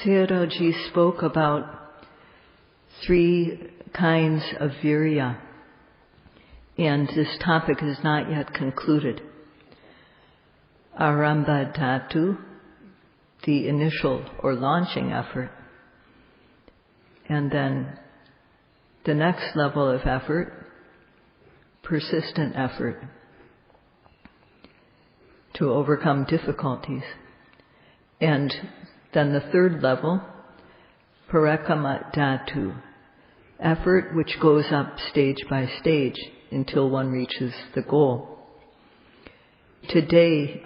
Sayadaw spoke about 3 kinds of virya, and this topic is not yet concluded. Arambha Dhatu, the initial or launching effort, and then the next level of effort, persistent effort to overcome difficulties, and then the third level, Parakama Dhatu, effort which goes up stage by stage until one reaches the goal. Today,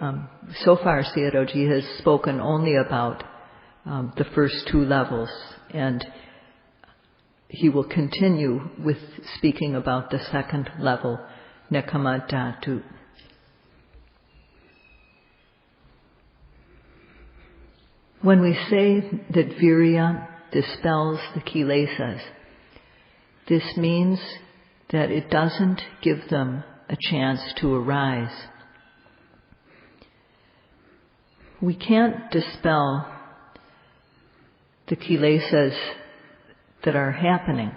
so far Sayadaw has spoken only about the first 2 levels, and he will continue with speaking about the second level, Nikkhama Dhatu. When we say that virya dispels the kilesas, this means that it doesn't give them a chance to arise. We can't dispel the kilesas that are happening.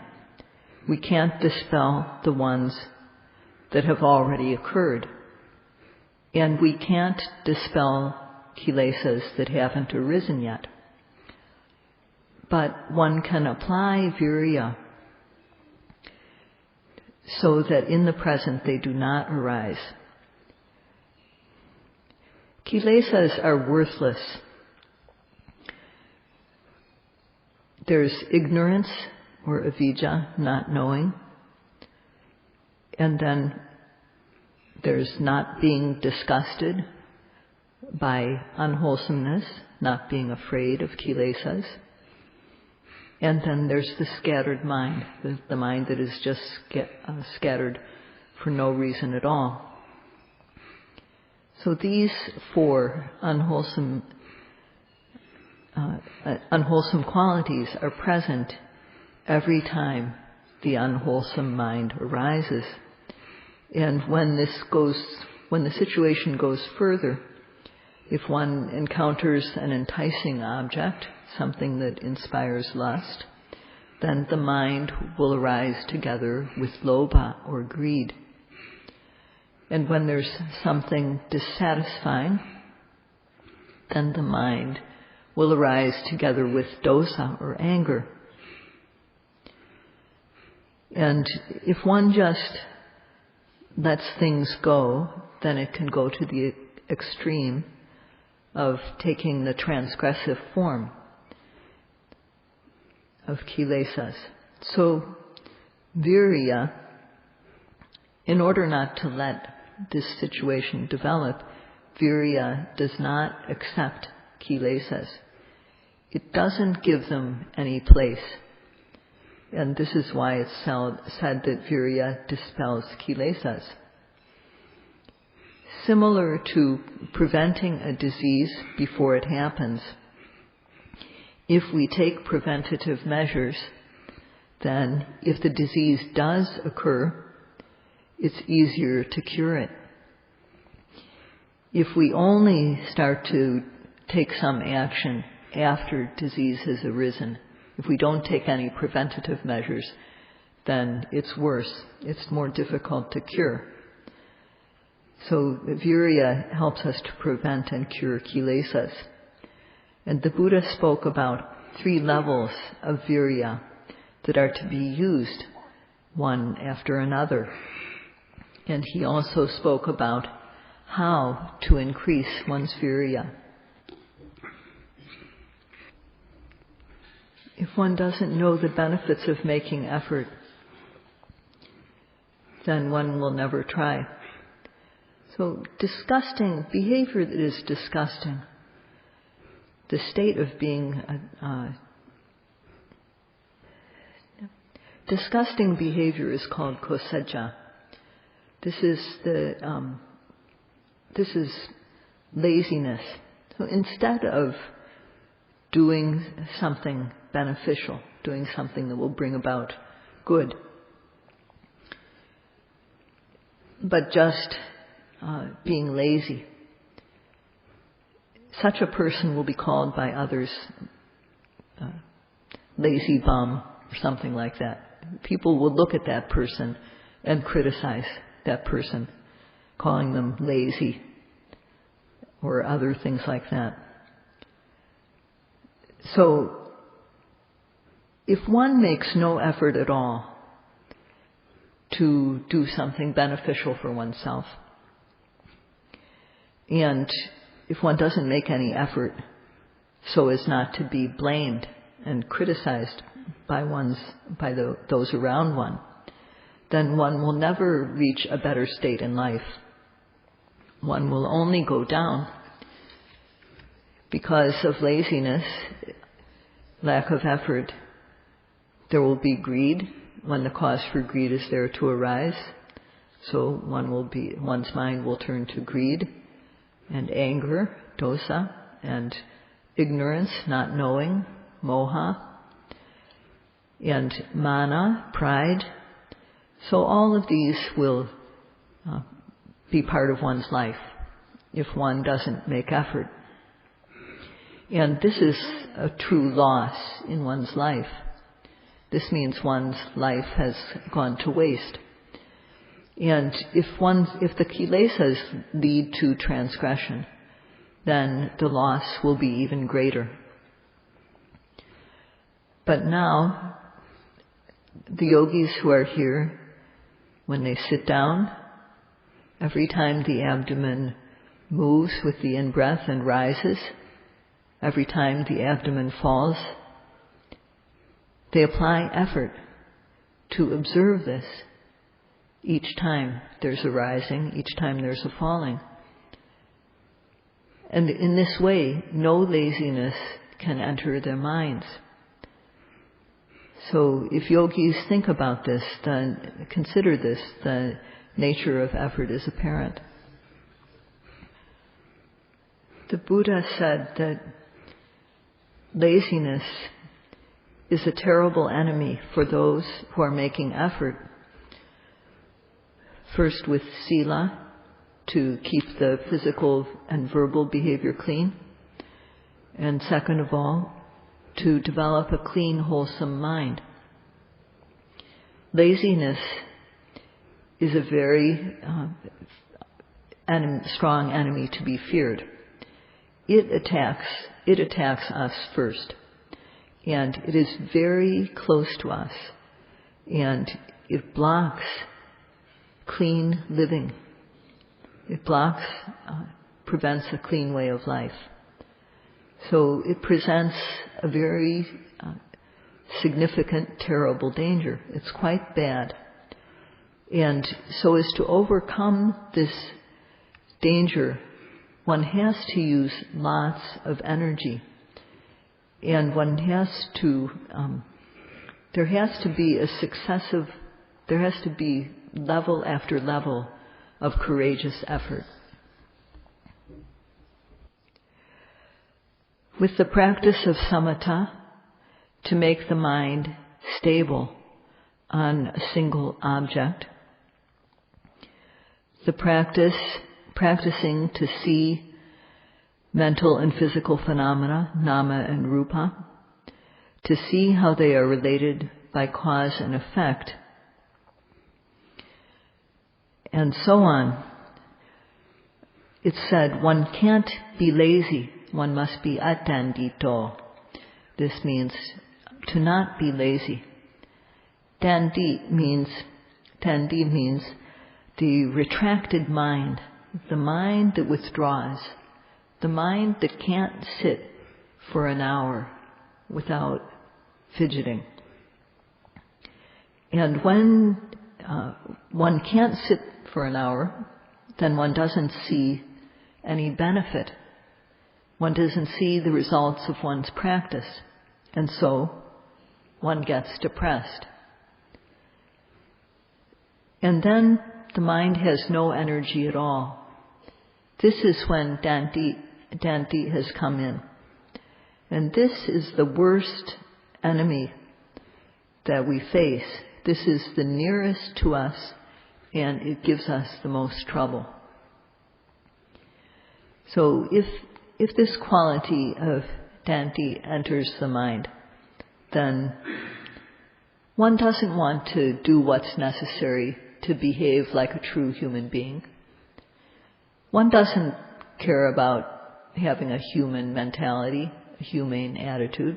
We can't dispel the ones that have already occurred. And we can't dispel kilesas that haven't arisen yet. But one can apply virya so that in the present they do not arise. Kilesas are worthless. There's ignorance or avijja, not knowing, and then there's not being disgusted by unwholesomeness, not being afraid of kilesas. And then there's the scattered mind, the mind that is just scattered for no reason at all. So these 4 unwholesome qualities are present every time the unwholesome mind arises. And when the situation goes further, if one encounters an enticing object, something that inspires lust, then the mind will arise together with lobha or greed. And when there's something dissatisfying, then the mind will arise together with dosa or anger. And if one just lets things go, then it can go to the extreme of taking the transgressive form of kilesas. So virya, in order not to let this situation develop, virya does not accept kilesas. It doesn't give them any place. And this is why it's said that virya dispels kilesas. Similar to preventing a disease before it happens, if we take preventative measures, then if the disease does occur, it's easier to cure it. If we only start to take some action after disease has arisen, if we don't take any preventative measures, then it's worse. It's more difficult to cure. So virya helps us to prevent and cure kilesas. And the Buddha spoke about 3 levels of virya that are to be used one after another. And he also spoke about how to increase one's virya. If one doesn't know the benefits of making effort, then one will never try. So disgusting behavior that is disgusting, the state of being disgusting behavior is called kosajja. This is laziness. So instead of doing something beneficial, doing something that will bring about good, but just being lazy, such a person will be called by others lazy bum or something like that. People will look at that person and criticize that person, calling them lazy or other things like that. So, if one makes no effort at all to do something beneficial for oneself, and if one doesn't make any effort so as not to be blamed and criticized by those around one, then one will never reach a better state in life. One will only go down because of laziness, lack of effort. There will be greed when the cause for greed is there to arise. So one's mind will turn to greed and anger, dosa, and ignorance, not knowing, moha, and mana, pride. So all of these will be part of one's life if one doesn't make effort. And this is a true loss in one's life. This means one's life has gone to waste. And if the kilesas lead to transgression, then the loss will be even greater. But now, the yogis who are here, when they sit down, every time the abdomen moves with the in-breath and rises, every time the abdomen falls, they apply effort to observe this. Each time there's a rising, each time there's a falling. And in this way, no laziness can enter their minds. So if yogis think about this, then consider this, the nature of effort is apparent. The Buddha said that laziness is a terrible enemy for those who are making effort. First with sila, to keep the physical and verbal behavior clean. And second of all, to develop a clean, wholesome mind. Laziness is a very strong enemy to be feared. It attacks us first. And it is very close to us. And it blocks clean living. It prevents a clean way of life. So it presents a very significant, terrible danger. It's quite bad. And so as to overcome this danger, one has to use lots of energy. And one has to, there has to be level after level of courageous effort. With the practice of samatha, to make the mind stable on a single object, the practicing to see mental and physical phenomena, nama and rupa, to see how they are related by cause and effect, and so on. It's said one can't be lazy, one must be attandito. This means to not be lazy. Tandi means the retracted mind, the mind that withdraws, the mind that can't sit for an hour without fidgeting. And when one can't sit for an hour, then one doesn't see any benefit. One doesn't see the results of one's practice, and so one gets depressed. And then the mind has no energy at all. This is when Danti has come in. And this is the worst enemy that we face. This is the nearest to us, and it gives us the most trouble. So if this quality of Danti enters the mind, then one doesn't want to do what's necessary to behave like a true human being. One doesn't care about having a human mentality, a humane attitude.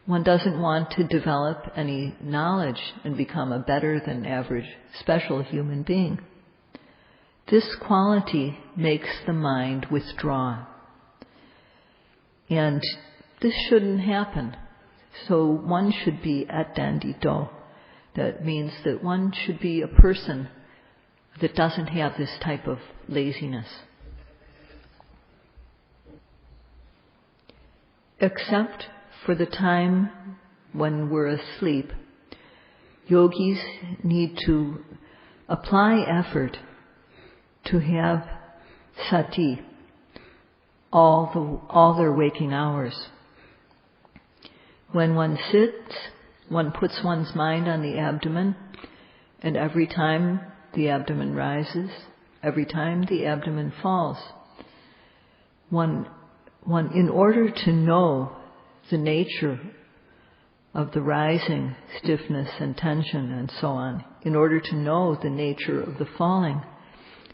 One doesn't want to develop any knowledge and become a better than average special human being. This quality makes the mind withdraw. And this shouldn't happen. So one should be Paṇḍitā. That means that one should be a person that doesn't have this type of laziness. Except for the time when we're asleep, yogis need to apply effort to have sati all their waking hours. When one sits, one puts one's mind on the abdomen, and every time the abdomen rises, every time the abdomen falls, one in order to know the nature of the rising stiffness and tension and so on, in order to know the nature of the falling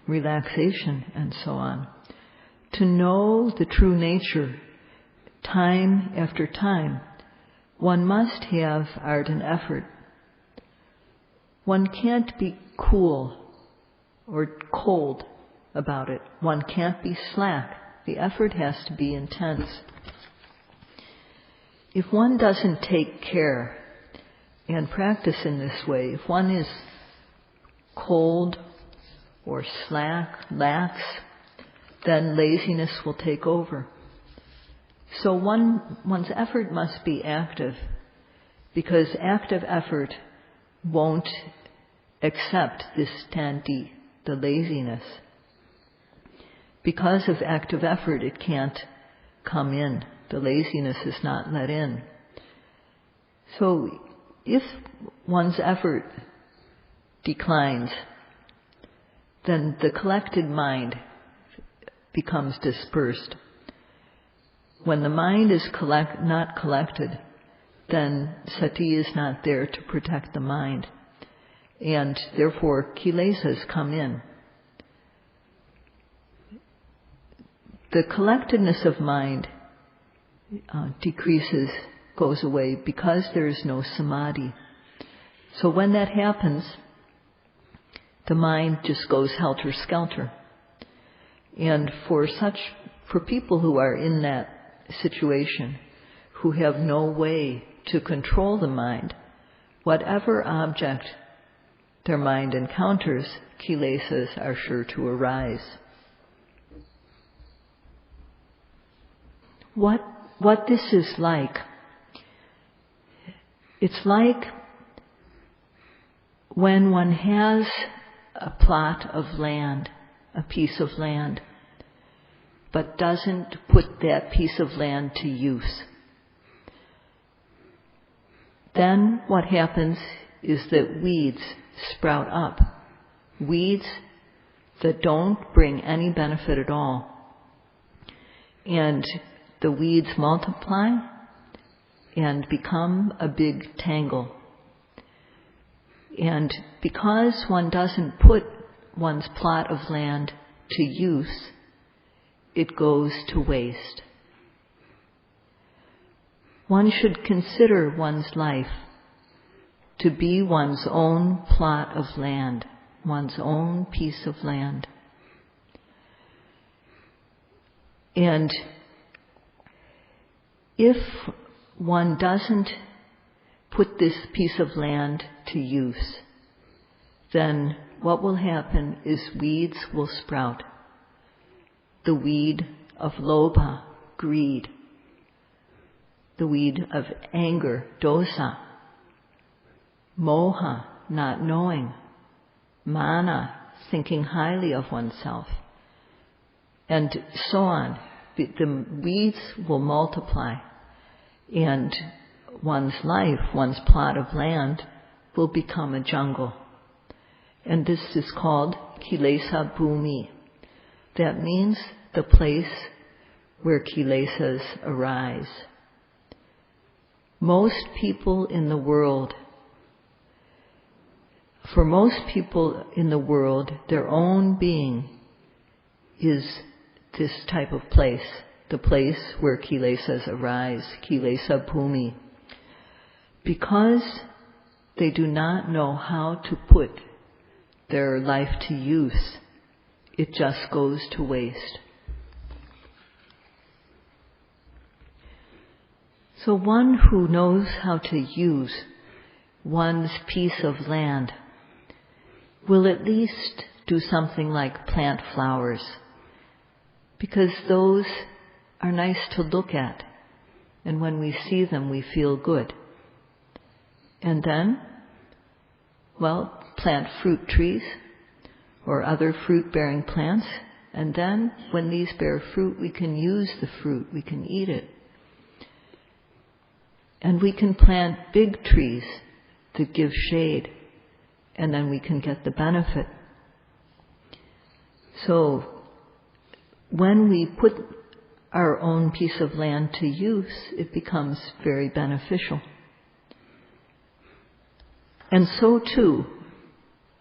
relaxation and so on, to know the true nature time after time, one must have ardent effort. One can't be cool or cold about it. One can't be slack. The effort has to be intense. If one doesn't take care and practice in this way, if one is cold or slack, lax, then laziness will take over. So one's effort must be active, because active effort won't accept this Paṇḍitā, the laziness. Because of active effort, it can't come in. The laziness is not let in. So if one's effort declines, then the collected mind becomes dispersed. When the mind is not collected, then sati is not there to protect the mind, and therefore kilesas come in. The collectedness of mind decreases, goes away, because there is no samadhi. So when that happens, the mind just goes helter-skelter. And for people who are in that situation, who have no way to control the mind, whatever object their mind encounters, kilesas are sure to arise. What this is like, it's like when one has a plot of land, a piece of land, but doesn't put that piece of land to use. Then what happens is that weeds sprout up. Weeds that don't bring any benefit at all. And the weeds multiply and become a big tangle. And because one doesn't put one's plot of land to use, it goes to waste. One should consider one's life to be one's own plot of land, one's own piece of land. And if one doesn't put this piece of land to use, then what will happen is weeds will sprout. The weed of lobha, greed. The weed of anger, dosa. Moha, not knowing. Mana, thinking highly of oneself. And so on. The weeds will multiply. And one's life, one's plot of land, will become a jungle. And this is called kilesa bhumi. That means the place where kilesas arise. most people in the world, for most people in the world, their own being is this type of place, the place where kilesas arise, kilesa bhumi. Because they do not know how to put their life to use, it just goes to waste. So one who knows how to use one's piece of land will at least do something like plant flowers, because those are nice to look at, and when we see them we feel good. And then, well, plant fruit trees or other fruit-bearing plants, and then when these bear fruit we can use the fruit, we can eat it. And we can plant big trees that give shade, and then we can get the benefit. So when we put our own piece of land to use, it becomes very beneficial. And so too,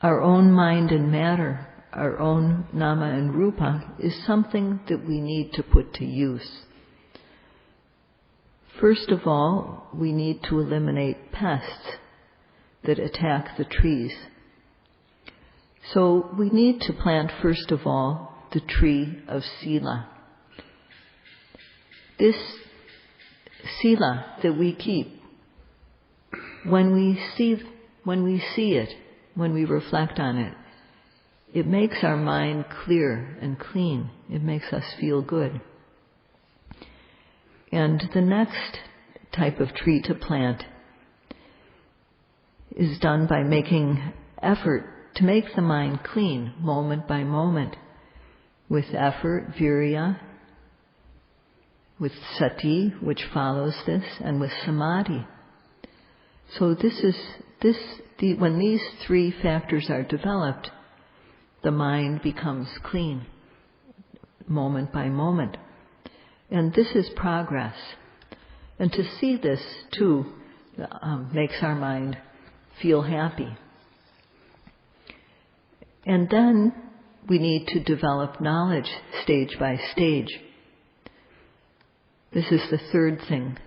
our own mind and matter, our own nama and rupa, is something that we need to put to use. First of all, we need to eliminate pests that attack the trees. So we need to plant, first of all, the tree of sila. This sila that we keep, when we see it, when we reflect on it, it makes our mind clear and clean. It makes us feel good. And the next type of tree to plant is done by making effort to make the mind clean moment by moment, with effort, virya, with sati, which follows this, and with samadhi. So when these three factors are developed, the mind becomes clean moment by moment. And this is progress. And to see this, too, makes our mind feel happy. And then we need to develop knowledge stage by stage. This is the third thing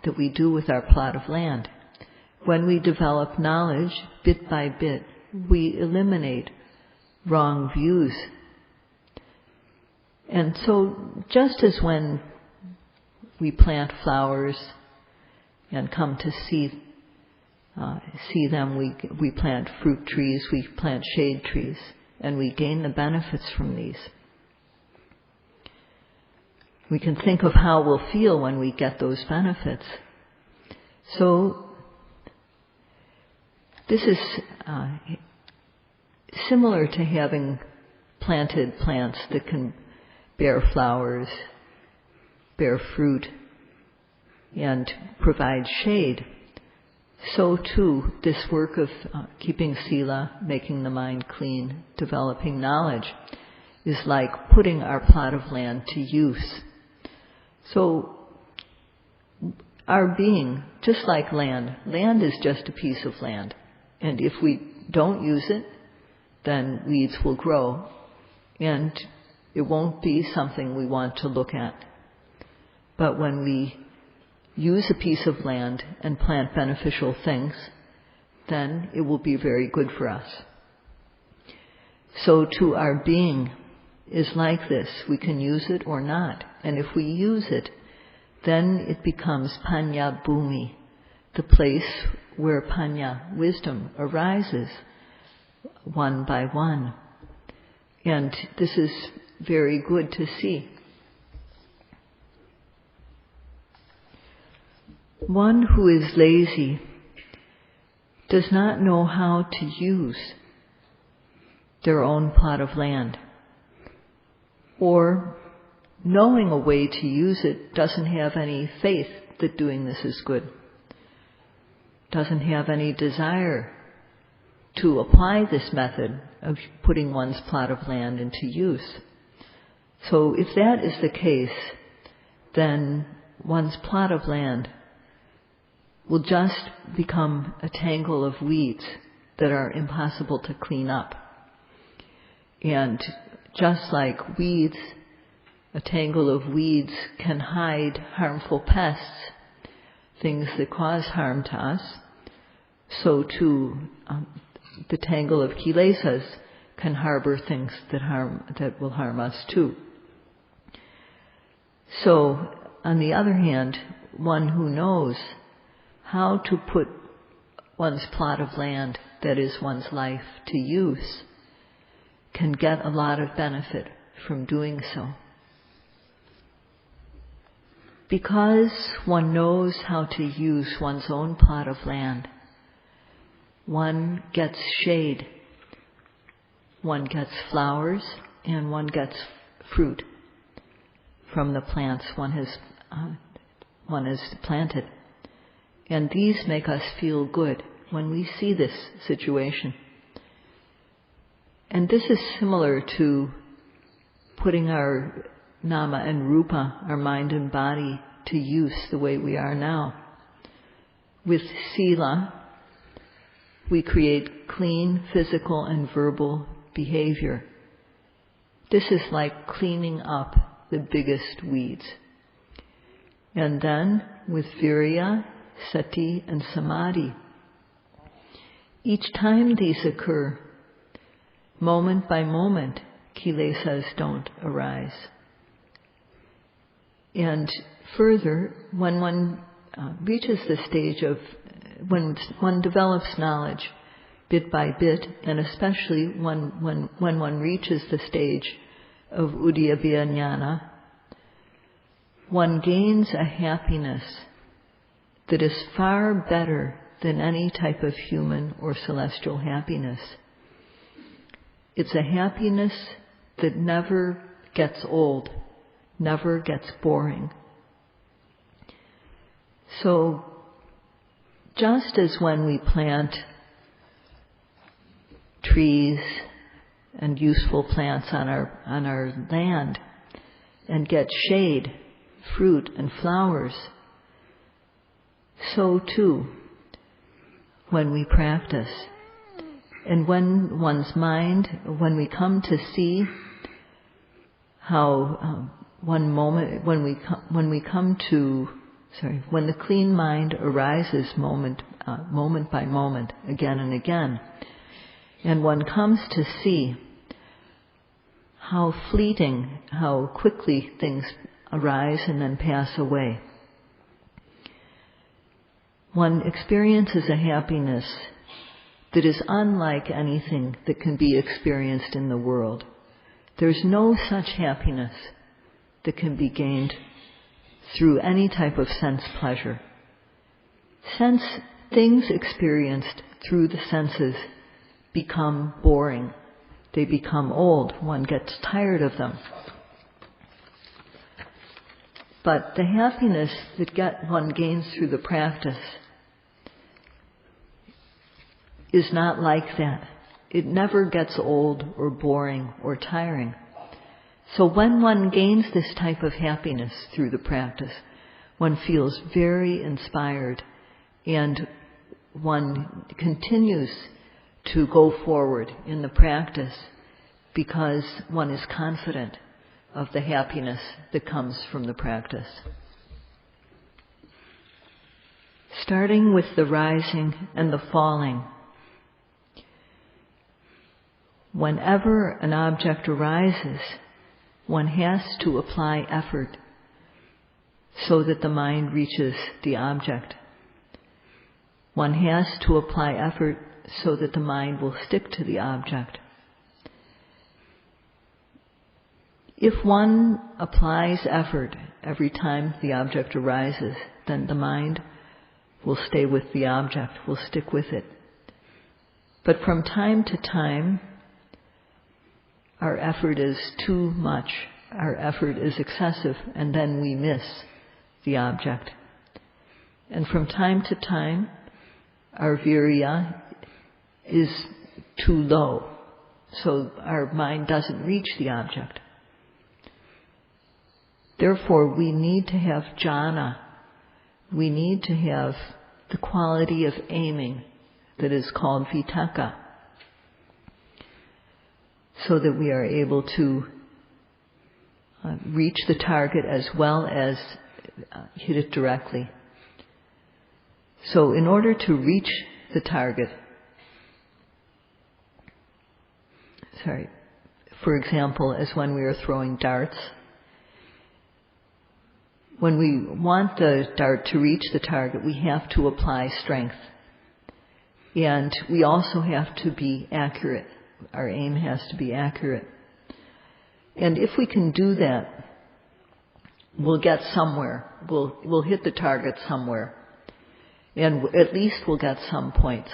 that we do with our plot of land. When we develop knowledge, bit by bit, we eliminate wrong views. And so, just as when we plant flowers and come to see them, we plant fruit trees, we plant shade trees, and we gain the benefits from these. We can think of how we'll feel when we get those benefits. So, this is similar to having planted plants that can bear flowers, bear fruit, and provide shade. So too, this work of keeping sila, making the mind clean, developing knowledge, is like putting our plot of land to use. So, our being, just like land is just a piece of land. And if we don't use it, then weeds will grow, and it won't be something we want to look at. But when we use a piece of land and plant beneficial things, then it will be very good for us. So too, our being is like this. We can use it or not. And if we use it, then it becomes panya bhumi, the place where panya, wisdom, arises one by one. And this is very good to see. One who is lazy does not know how to use their own plot of land, or knowing a way to use it doesn't have any faith that doing this is good, doesn't have any desire to apply this method of putting one's plot of land into use. So if that is the case, then one's plot of land will just become a tangle of weeds that are impossible to clean up. And just like weeds, a tangle of weeds can hide harmful pests, things that cause harm to us, so too the tangle of kilesas can harbor things that will harm us too. So, on the other hand, one who knows how to put one's plot of land, that is one's life, to use, can get a lot of benefit from doing so. Because one knows how to use one's own plot of land, one gets shade, one gets flowers, and one gets fruit from the plants one has planted. And these make us feel good when we see this situation. And this is similar to putting our nama and rupa, our mind and body, to use the way we are now. With sila, we create clean physical and verbal behavior. This is like cleaning up the biggest weeds. And then with virya, sati, and samadhi, each time these occur, moment by moment, kilesas don't arise. And further, when one reaches the stage of, when one develops knowledge bit by bit, and especially when one reaches the stage of uddiyabhya jnana, one gains a happiness that is far better than any type of human or celestial happiness. It's a happiness that never gets old, never gets boring. So, just as when we plant trees and useful plants on our land and get shade, fruit, and flowers, so too when we practice. And when one's mind, when we come to see how when the clean mind arises moment by moment, again and again, and one comes to see how fleeting, how quickly things arise and then pass away, one experiences a happiness that is unlike anything that can be experienced in the world. There's no such happiness that can be gained through any type of sense pleasure. Things experienced through the senses become boring. They become old. One gets tired of them. But the happiness that one gains through the practice is not like that. It never gets old or boring or tiring. So when one gains this type of happiness through the practice, one feels very inspired and one continues to go forward in the practice because one is confident of the happiness that comes from the practice. Starting with the rising and the falling, whenever an object arises, one has to apply effort so that the mind reaches the object. One has to apply effort so that the mind will stick to the object. If one applies effort every time the object arises, then the mind will stay with the object, will stick with it. But from time to time, our effort is too much, our effort is excessive, and then we miss the object. And from time to time, our virya is too low, so our mind doesn't reach the object. Therefore, we need to have jhana. We need to have the quality of aiming that is called vitakka, so that we are able to reach the target as well as hit it directly. So in order to reach the target, for example, as when we are throwing darts, when we want the dart to reach the target, we have to apply strength. And we also have to be accurate. Our aim has to be accurate. And if we can do that, we'll get somewhere. We'll hit the target somewhere. And at least we'll get some points.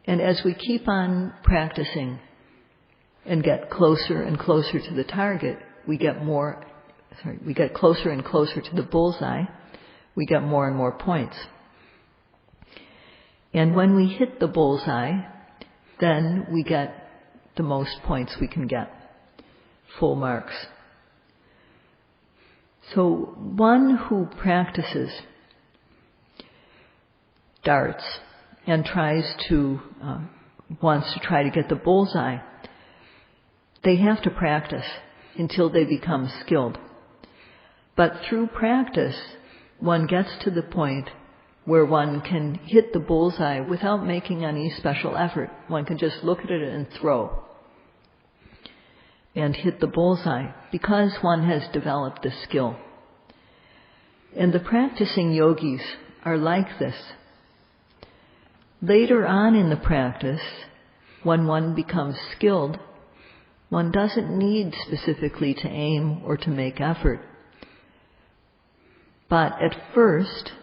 And as we keep on practicing and get closer and closer to the target, we get closer and closer to the bullseye, we get more and more points. And when we hit the bullseye, then we get the most points we can get, full marks. So one who practices darts and wants to try to get the bullseye, they have to practice until they become skilled. But through practice, one gets to the point where one can hit the bullseye without making any special effort. One can just look at it and throw and hit the bullseye because one has developed the skill. And the practicing yogis are like this. Later on in the practice, when one becomes skilled, one doesn't need specifically to aim or to make effort. But at first,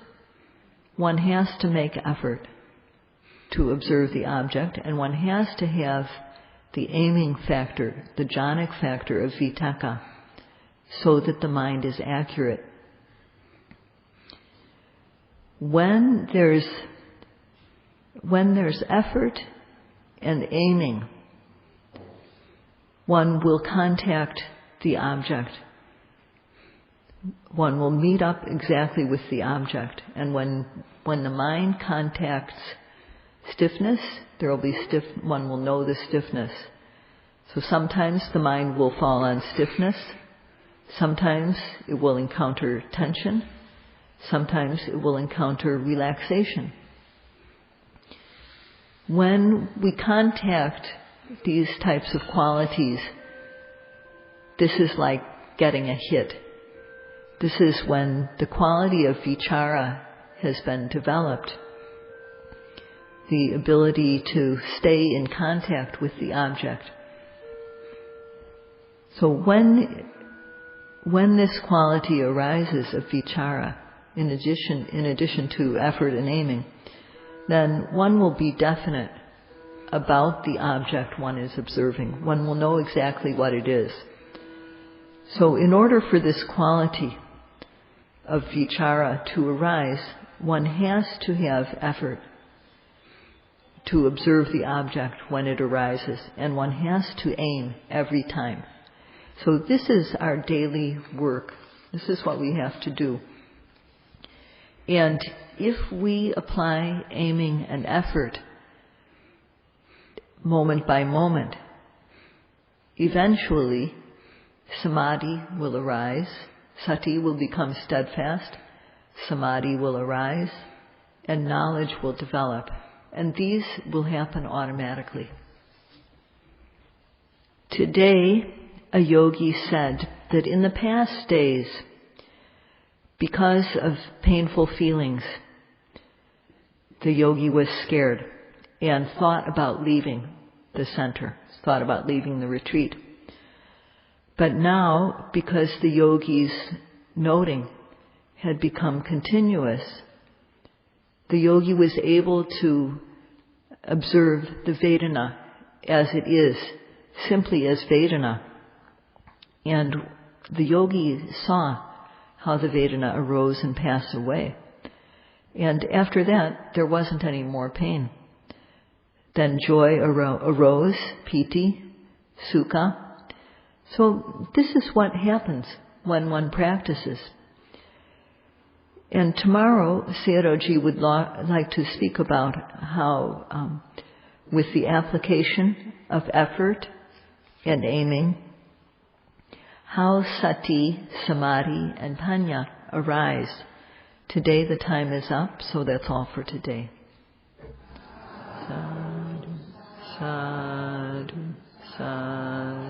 one has to make effort to observe the object, and one has to have the aiming factor, the jhanic factor of vitakka, so that the mind is accurate. When there's effort and aiming, one will contact the object. One will meet up exactly with the object. And when the mind contacts stiffness, there will be one will know the stiffness. So sometimes the mind will fall on stiffness. Sometimes it will encounter tension. Sometimes it will encounter relaxation. When we contact these types of qualities, this is like getting a hit. This is when the quality of vichara has been developed, the ability to stay in contact with the object. So when this quality arises of vichara, in addition to effort and aiming, then one will be definite about the object one is observing. One will know exactly what it is. So in order for this quality of vichara to arise, one has to have effort to observe the object when it arises, and one has to aim every time. So this is our daily work. This is what we have to do. And if we apply aiming and effort moment by moment, eventually samadhi will arise, sati will become steadfast, samadhi will arise, and knowledge will develop. And these will happen automatically. Today, a yogi said that in the past days, because of painful feelings, the yogi was scared and thought about leaving the center, thought about leaving the retreat. But now, because the yogi's noting had become continuous, the yogi was able to observe the Vedana as it is, simply as Vedana. And the yogi saw how the Vedana arose and passed away. And after that, there wasn't any more pain. Then joy arose, piti, sukha. So this is what happens when one practices. And tomorrow, Sayadaw would like to speak about how, with the application of effort and aiming, how sati, samadhi, and panya arise. Today the time is up, so that's all for today. Sadhu, sadhu, sadhu.